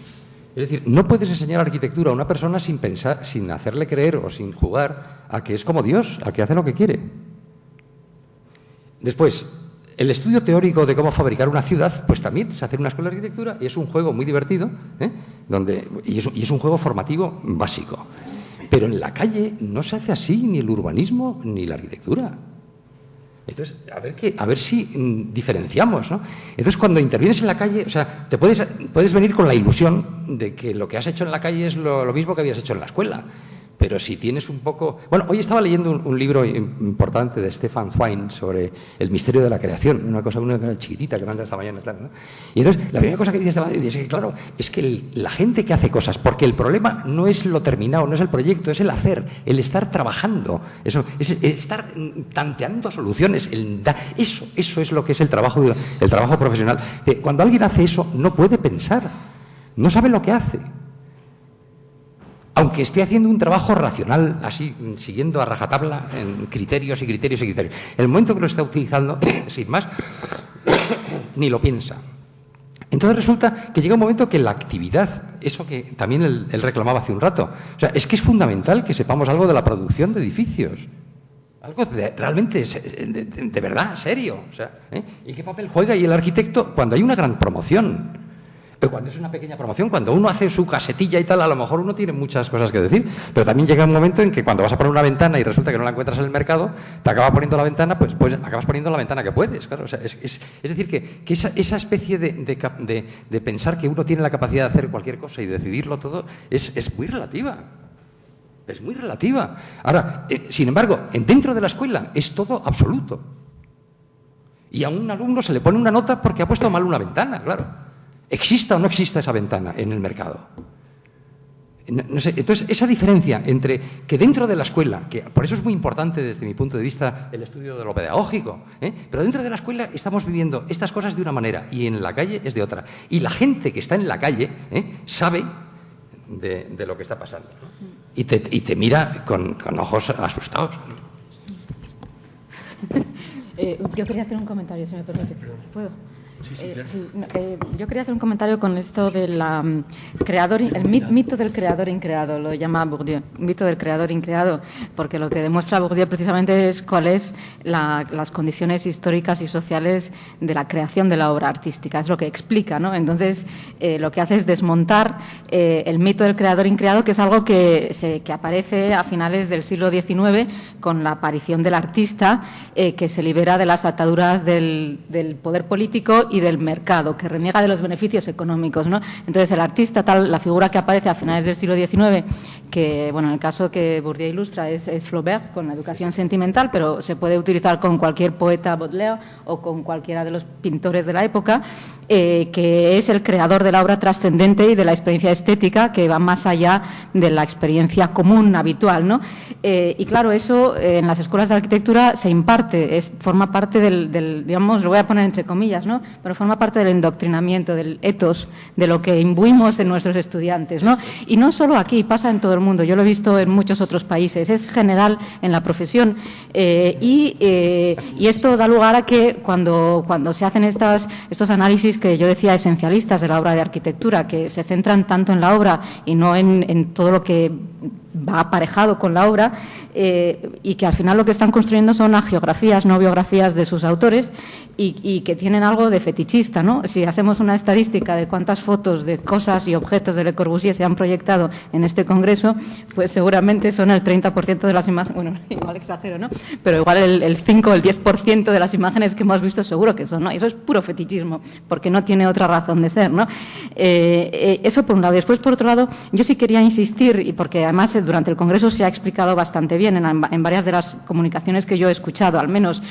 Speaker 4: Es decir, no puedes enseñar arquitectura a una persona sin pensar, sin hacerle creer o sin jugar a que es como Dios, a que hace lo que quiere. Después, El estudio teórico de cómo fabricar una ciudad, pues también se hace en una escuela de arquitectura y es un juego muy divertido, y es un juego formativo básico. Pero en la calle no se hace así ni el urbanismo ni la arquitectura. Entonces, a ver si diferenciamos, ¿no? Entonces, cuando intervienes en la calle, o sea, te puedes venir con la ilusión de que lo que has hecho en la calle es lo mismo que habías hecho en la escuela. Pero si tienes un poco... Bueno, hoy estaba leyendo un libro importante de Stefan Zweig sobre el misterio de la creación, una cosa chiquitita que manda esta mañana, claro, ¿no? Y entonces, la primera cosa que dice Stefan Zweig es que, claro, es que la gente que hace cosas, porque el problema no es lo terminado, no es el proyecto, es el hacer, el estar trabajando, eso, es el estar tanteando soluciones, eso es lo que es el trabajo profesional. Cuando alguien hace eso, no puede pensar, no sabe lo que hace. Aunque esté haciendo un trabajo racional, así, siguiendo a rajatabla en criterios y criterios y criterios. En el momento que lo está utilizando, sin más, ni lo piensa. Entonces resulta que llega un momento que la actividad, eso que también él reclamaba hace un rato, o sea, es que es fundamental que sepamos algo de la producción de edificios. Algo realmente, de verdad, serio. O sea, ¿y qué papel juega ahí el arquitecto cuando hay una gran promoción? Cuando es una pequeña promoción, cuando uno hace su casetilla y tal, a lo mejor uno tiene muchas cosas que decir, pero también llega un momento en que cuando vas a poner una ventana y resulta que no la encuentras en el mercado, te acabas poniendo la ventana, pues acabas poniendo la ventana que puedes, claro. O sea, es decir, que esa especie de pensar que uno tiene la capacidad de hacer cualquier cosa y decidirlo todo es muy relativa. Es muy relativa. Ahora, sin embargo, dentro de la escuela es todo absoluto. Y a un alumno se le pone una nota porque ha puesto mal una ventana, claro. ¿Exista o no exista esa ventana en el mercado? No sé. Entonces, esa diferencia entre que dentro de la escuela, que por eso es muy importante desde mi punto de vista el estudio de lo pedagógico, pero dentro de la escuela estamos viviendo estas cosas de una manera y en la calle es de otra. Y la gente que está en la calle sabe de lo que está pasando, ¿no? Y te mira con ojos asustados.
Speaker 3: Yo quería hacer un comentario, si me permite. ¿Puedo? Yo quería hacer un comentario con esto del mito del creador increado, lo llama Bourdieu, mito del creador increado, porque lo que demuestra Bourdieu precisamente es cuáles las condiciones históricas y sociales de la creación de la obra artística, es lo que explica, ¿no? Entonces, lo que hace es desmontar el mito del creador increado, que es algo que aparece a finales del siglo XIX con la aparición del artista, que se libera de las ataduras del poder político y del mercado, que reniega de los beneficios económicos, ¿no? Entonces, el artista, la figura que aparece a finales del siglo XIX, que, bueno, en el caso que Bourdieu ilustra es Flaubert, con la educación sentimental, pero se puede utilizar con cualquier poeta, Baudelaire, o con cualquiera de los pintores de la época, que es el creador de la obra trascendente y de la experiencia estética que va más allá de la experiencia común, habitual, ¿no? Y claro, eso en las escuelas de arquitectura se imparte, forma parte del, digamos, lo voy a poner entre comillas, ¿no? Pero forma parte del endoctrinamiento, del ethos, de lo que imbuimos en nuestros estudiantes, ¿no? Y no solo aquí, pasa en todo el mundo, yo lo he visto en muchos otros países, es general en la profesión, y esto da lugar a que cuando se hacen estos análisis que yo decía esencialistas de la obra de arquitectura, que se centran tanto en la obra y no en todo lo que va aparejado con la obra, y que al final lo que están construyendo son hagiografías, no biografías de sus autores, y que tienen algo de fetichista, ¿no? Si hacemos una estadística de cuántas fotos de cosas y objetos de Le Corbusier se han proyectado en este congreso, pues seguramente son el 30% de las imágenes, bueno, igual exagero, ¿no? Pero igual el 5 o el 10% de las imágenes que hemos visto seguro que son, ¿no? Eso es puro fetichismo, porque no tiene otra razón de ser, ¿no? Eso por un lado. Después, por otro lado, yo sí quería insistir, y porque además durante el congreso se ha explicado bastante bien en varias de las comunicaciones que yo he escuchado, al menos,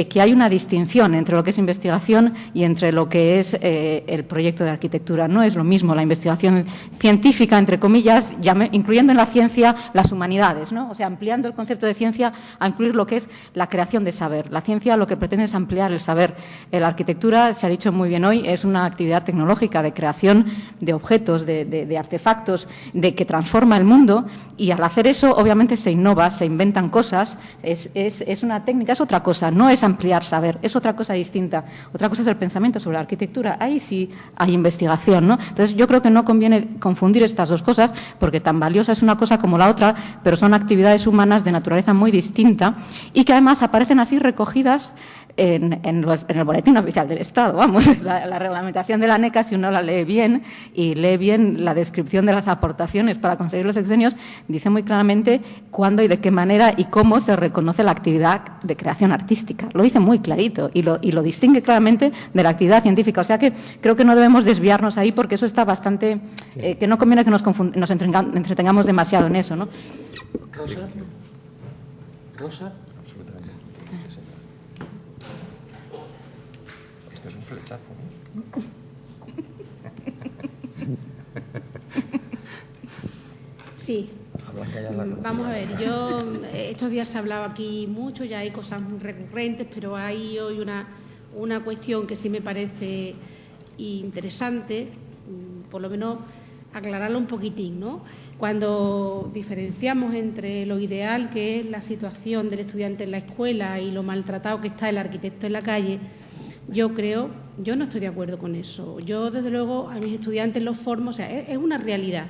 Speaker 3: que hay una distinción entre lo que es investigación y entre lo que es el proyecto de arquitectura. No es lo mismo la investigación científica, entre comillas, incluyendo en la ciencia las humanidades, ¿no? O sea, ampliando el concepto de ciencia a incluir lo que es la creación de saber. La ciencia lo que pretende es ampliar el saber. La arquitectura, se ha dicho muy bien hoy, es una actividad tecnológica de creación de objetos, de artefactos, que transforma el mundo, Y al hacer eso, obviamente, se innova, se inventan cosas, es una técnica, es otra cosa, no es ampliar saber, es otra cosa distinta. Otra cosa es el pensamiento sobre la arquitectura, ahí sí hay investigación, ¿no? Entonces, yo creo que no conviene confundir estas dos cosas, porque tan valiosa es una cosa como la otra, pero son actividades humanas de naturaleza muy distinta y que además aparecen así recogidas en el Boletín Oficial del Estado. Vamos, la reglamentación de la ANECA, si uno la lee bien y lee bien la descripción de las aportaciones para conseguir los sexenios, dice muy claramente cuándo y de qué manera y cómo se reconoce la actividad de creación artística. Lo dice muy clarito y lo distingue claramente de la actividad científica. O sea que creo que no debemos desviarnos ahí porque eso está bastante... que no conviene que nos entretengamos demasiado en eso, ¿no?
Speaker 1: Rosa.
Speaker 6: Esto es un flechazo, ¿no?
Speaker 7: Sí. Vamos a ver, yo estos días se ha hablado aquí mucho, ya hay cosas muy recurrentes, pero hay hoy una cuestión que sí me parece interesante, por lo menos aclararlo un poquitín, ¿no? Cuando diferenciamos entre lo ideal, que es la situación del estudiante en la escuela, y lo maltratado que está el arquitecto en la calle, yo no estoy de acuerdo con eso. Yo, desde luego, a mis estudiantes los formo, o sea, es una realidad.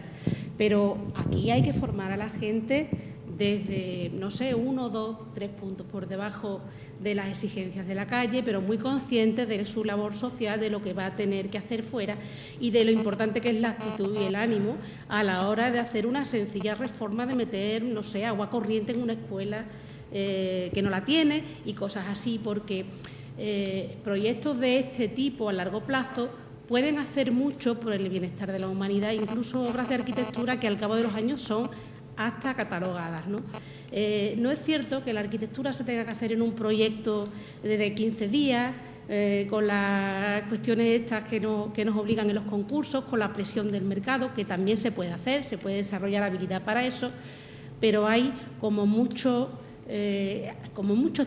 Speaker 7: Pero aquí hay que formar a la gente desde, no sé, 1, 2, 3 puntos por debajo de las exigencias de la calle, pero muy conscientes de su labor social, de lo que va a tener que hacer fuera y de lo importante que es la actitud y el ánimo a la hora de hacer una sencilla reforma, de meter, no sé, agua corriente en una escuela que no la tiene y cosas así, porque proyectos de este tipo a largo plazo pueden hacer mucho por el bienestar de la humanidad, incluso obras de arquitectura que al cabo de los años son hasta catalogadas, ¿no? No es cierto que la arquitectura se tenga que hacer en un proyecto de 15 días, con las cuestiones estas que nos obligan en los concursos, con la presión del mercado, que también se puede hacer, se puede desarrollar habilidad para eso, pero hay como muchos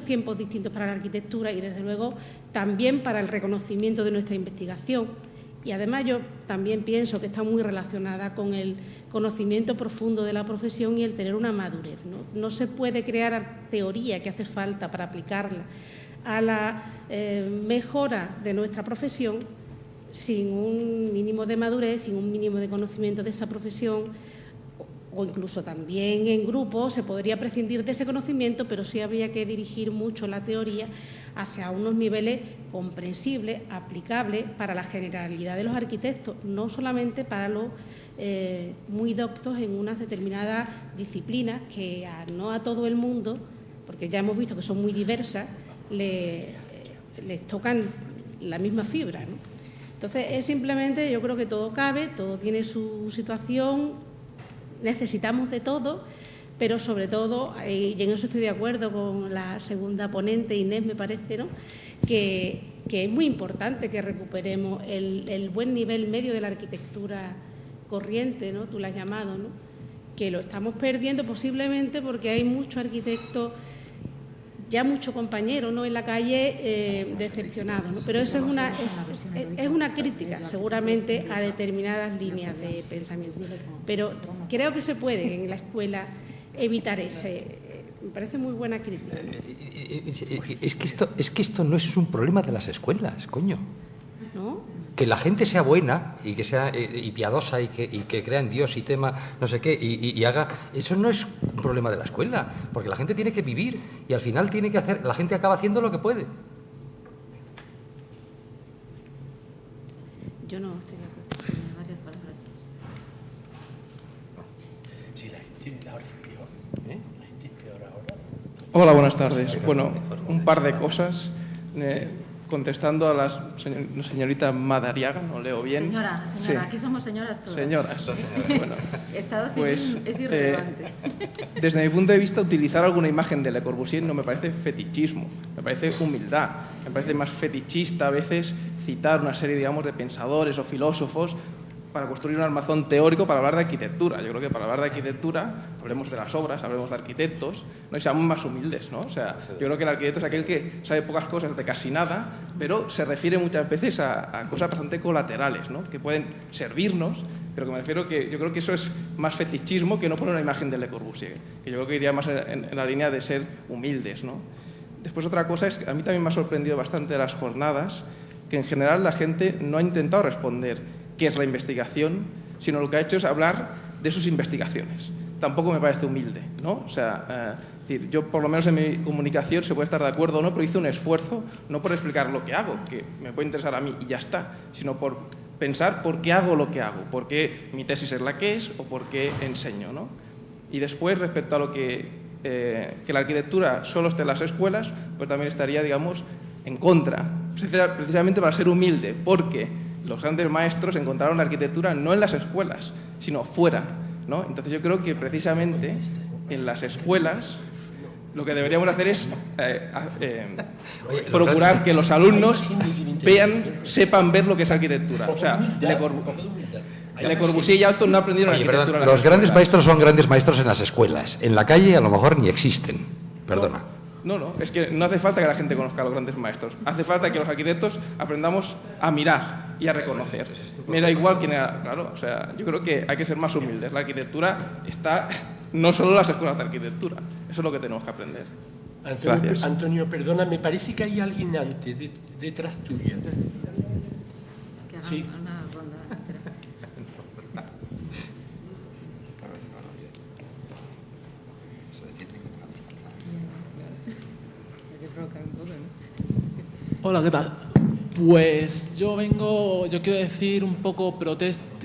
Speaker 7: tiempos distintos para la arquitectura y, desde luego, también para el reconocimiento de nuestra investigación. Y además yo también pienso que está muy relacionada con el conocimiento profundo de la profesión y el tener una madurez, ¿no? No se puede crear teoría que hace falta para aplicarla a la mejora de nuestra profesión sin un mínimo de madurez, sin un mínimo de conocimiento de esa profesión, o incluso también en grupo se podría prescindir de ese conocimiento, pero sí habría que dirigir mucho la teoría hacia unos niveles comprensibles, aplicables para la generalidad de los arquitectos, no solamente para los muy doctos en unas determinadas disciplinas que no a todo el mundo, porque ya hemos visto que son muy diversas, les tocan la misma fibra, ¿no? Entonces, es simplemente, yo creo que todo cabe, todo tiene su situación, necesitamos de todo, pero sobre todo, y en eso estoy de acuerdo con la segunda ponente, Inés, me parece, ¿no?, que es muy importante que recuperemos el buen nivel medio de la arquitectura corriente, ¿no?, tú la has llamado, ¿no?, que lo estamos perdiendo posiblemente porque hay muchos arquitectos, ya muchos compañeros, ¿no?, en la calle decepcionados, ¿no? Pero eso es una crítica seguramente a determinadas líneas de pensamiento. Pero creo que se puede en la escuela evitar me parece muy buena crítica, ¿no?
Speaker 4: Es que esto no es un problema de las escuelas, coño.
Speaker 7: ¿No?
Speaker 4: Que la gente sea buena y que sea y piadosa y que crea en Dios y tema no sé qué y haga, eso no es un problema de la escuela, porque la gente tiene que vivir y al final tiene que hacer, la gente acaba haciendo lo que puede.
Speaker 7: Yo no estoy de acuerdo.
Speaker 1: Sí, la gente ahora es peor. La gente es peor ahora.
Speaker 8: Hola, buenas tardes. Bueno, un par de cosas. Contestando a la señorita Madariaga, no leo bien.
Speaker 3: Señora,
Speaker 8: sí.
Speaker 3: Aquí somos señoras todas.
Speaker 8: Señoras. Bueno,
Speaker 3: Estado civil
Speaker 8: pues,
Speaker 3: es irrelevante.
Speaker 8: Desde mi punto de vista, utilizar alguna imagen de Le Corbusier no me parece fetichismo, me parece humildad. Me parece más fetichista a veces citar una serie, digamos, de pensadores o filósofos para construir un armazón teórico para hablar de arquitectura. Yo creo que para hablar de arquitectura hablemos de las obras, hablemos de arquitectos, ¿no?, y seamos más humildes, ¿no? O sea, yo creo que el arquitecto es aquel que sabe pocas cosas de casi nada, pero se refiere muchas veces a cosas bastante colaterales, ¿no?, que pueden servirnos, Pero que me refiero que yo creo que eso es más fetichismo que no poner una imagen de Le Corbusier, que yo creo que iría más en la línea de ser humildes, ¿no? Después otra cosa es que a mí también me ha sorprendido bastante de las jornadas, que en general la gente no ha intentado responder qué es la investigación, sino lo que ha hecho es hablar de sus investigaciones. Tampoco me parece humilde, ¿no? O sea, es decir, yo por lo menos en mi comunicación se puede estar de acuerdo o no, pero hice un esfuerzo no por explicar lo que hago, que me puede interesar a mí y ya está, sino por pensar por qué hago lo que hago, por qué mi tesis es la que es o por qué enseño, ¿no? Y después, respecto a lo que la arquitectura solo esté en las escuelas, pues también estaría, digamos, en contra, precisamente para ser humilde, porque los grandes maestros encontraron la arquitectura no en las escuelas, sino fuera, ¿no? Entonces yo creo que precisamente en las escuelas lo que deberíamos hacer es procurar que los alumnos sepan ver lo que es arquitectura. O sea, Le Corbusier y Alton no aprendieron arquitectura.
Speaker 4: Perdón, los grandes maestros son grandes maestros en las escuelas. En la calle a lo mejor ni existen. Perdona.
Speaker 8: No, es que no hace falta que la gente conozca a los grandes maestros. Hace falta que los arquitectos aprendamos a mirar y a reconocer. Me da igual quién era, claro. O sea, yo creo que hay que ser más humildes. La arquitectura está no solo en las escuelas de arquitectura. Eso es lo que tenemos que aprender. Gracias.
Speaker 1: Antonio, perdona, me parece que hay alguien antes, detrás tuya. Sí.
Speaker 9: Hola, ¿qué tal? Pues yo quiero decir un poco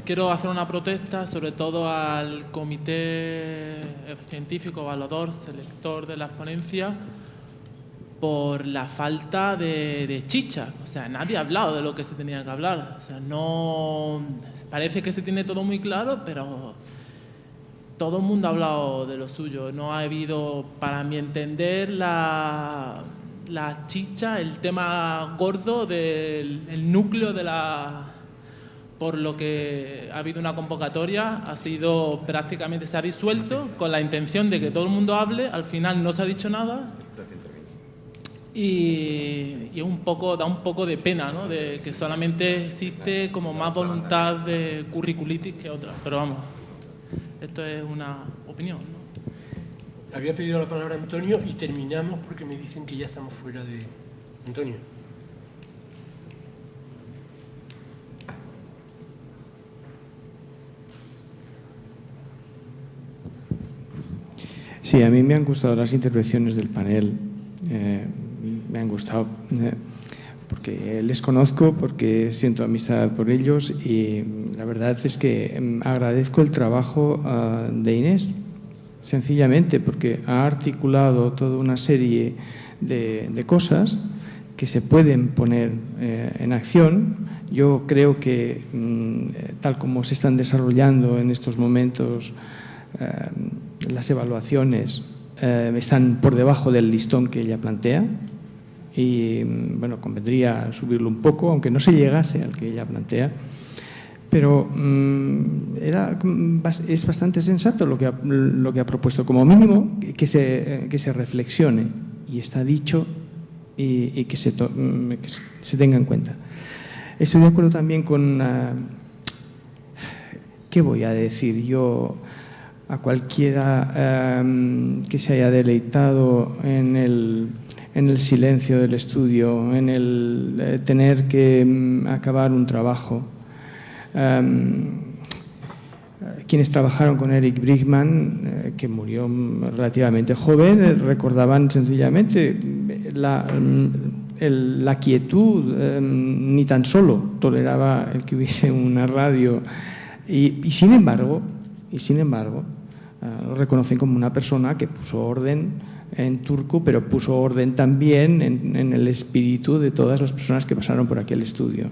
Speaker 9: quiero hacer una protesta sobre todo al comité científico, evaluador, selector de las ponencias por la falta de chicha. O sea, nadie ha hablado de lo que se tenía que hablar. O sea, no... Parece que se tiene todo muy claro, pero todo el mundo ha hablado de lo suyo. No ha habido, para mi entender, la chicha, el tema gordo del núcleo de por lo que ha habido una convocatoria, ha sido prácticamente, se ha disuelto con la intención de que todo el mundo hable, al final no se ha dicho nada y da un poco de pena, ¿no? De que solamente existe como más voluntad de curriculitis que otra, pero vamos, esto es una opinión, ¿no?
Speaker 1: Había pedido la palabra Antonio y terminamos porque me dicen que ya estamos fuera de... Antonio.
Speaker 10: Sí, a mí me han gustado las intervenciones del panel. Me han gustado porque les conozco, porque siento amistad por ellos y la verdad es que agradezco el trabajo de Inés. Sencillamente porque ha articulado toda una serie de cosas que se pueden poner en acción. Yo creo que tal como se están desarrollando en estos momentos las evaluaciones están por debajo del listón que ella plantea y bueno, convendría subirlo un poco, aunque no se llegase al que ella plantea. Pero es bastante sensato lo que ha propuesto, como mínimo que se reflexione, y está dicho y que se tenga en cuenta. Estoy de acuerdo también con... ¿Qué voy a decir yo a cualquiera que se haya deleitado en el silencio del estudio, en el tener que acabar un trabajo? Quienes trabajaron con Eric Brickman, que murió relativamente joven, recordaban sencillamente la quietud, ni tan solo toleraba el que hubiese una radio y sin embargo lo reconocen como una persona que puso orden en Turku, pero puso orden también en el espíritu de todas las personas que pasaron por aquel estudio.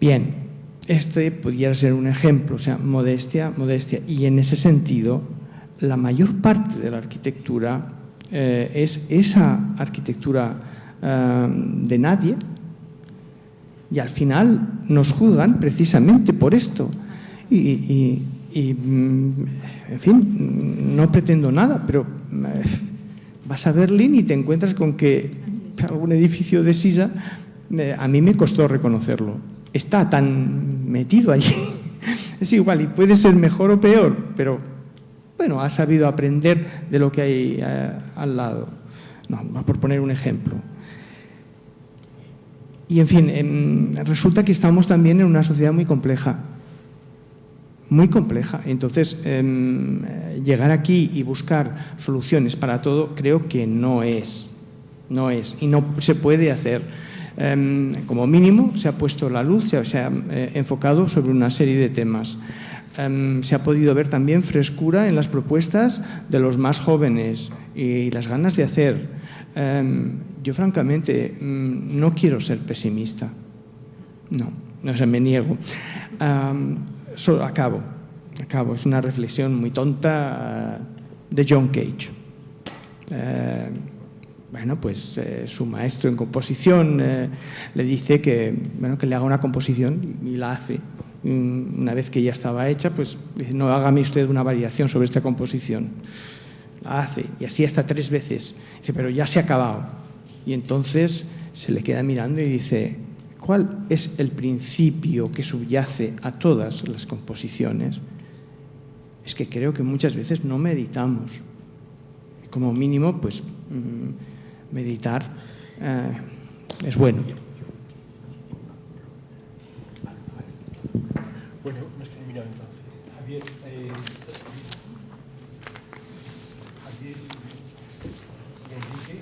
Speaker 10: Bien. Este pudiera ser un ejemplo, o sea, modestia, y en ese sentido la mayor parte de la arquitectura es esa arquitectura de nadie, y al final nos juzgan precisamente por esto y en fin, no pretendo nada, pero vas a Berlín y te encuentras con que algún edificio de Sisa, a mí me costó reconocerlo. Está tan metido allí es igual y puede ser mejor o peor, pero bueno, ha sabido aprender de lo que hay al lado. No, por poner un ejemplo. Y en fin, resulta que estamos también en una sociedad muy compleja. Muy compleja. Entonces, llegar aquí y buscar soluciones para todo, creo que no es, y no se puede hacer. Como mínimo, se ha puesto la luz, se ha enfocado sobre una serie de temas. Se ha podido ver también frescura en las propuestas de los más jóvenes y las ganas de hacer. Yo, francamente, no quiero ser pesimista. No, me niego. Solo acabo. Es una reflexión muy tonta de John Cage. Bueno, pues su maestro en composición le dice que le haga una composición y la hace. Una vez que ya estaba hecha, pues dice, no, hágame usted una variación sobre esta composición. La hace, y así hasta 3 veces. Dice, pero ya se ha acabado. Y entonces se le queda mirando y dice, ¿cuál es el principio que subyace a todas las composiciones? Es que creo que muchas veces no meditamos. Como mínimo, pues meditar es bueno.
Speaker 1: Bueno, hemos terminado entonces. Javier, Javier y Enrique,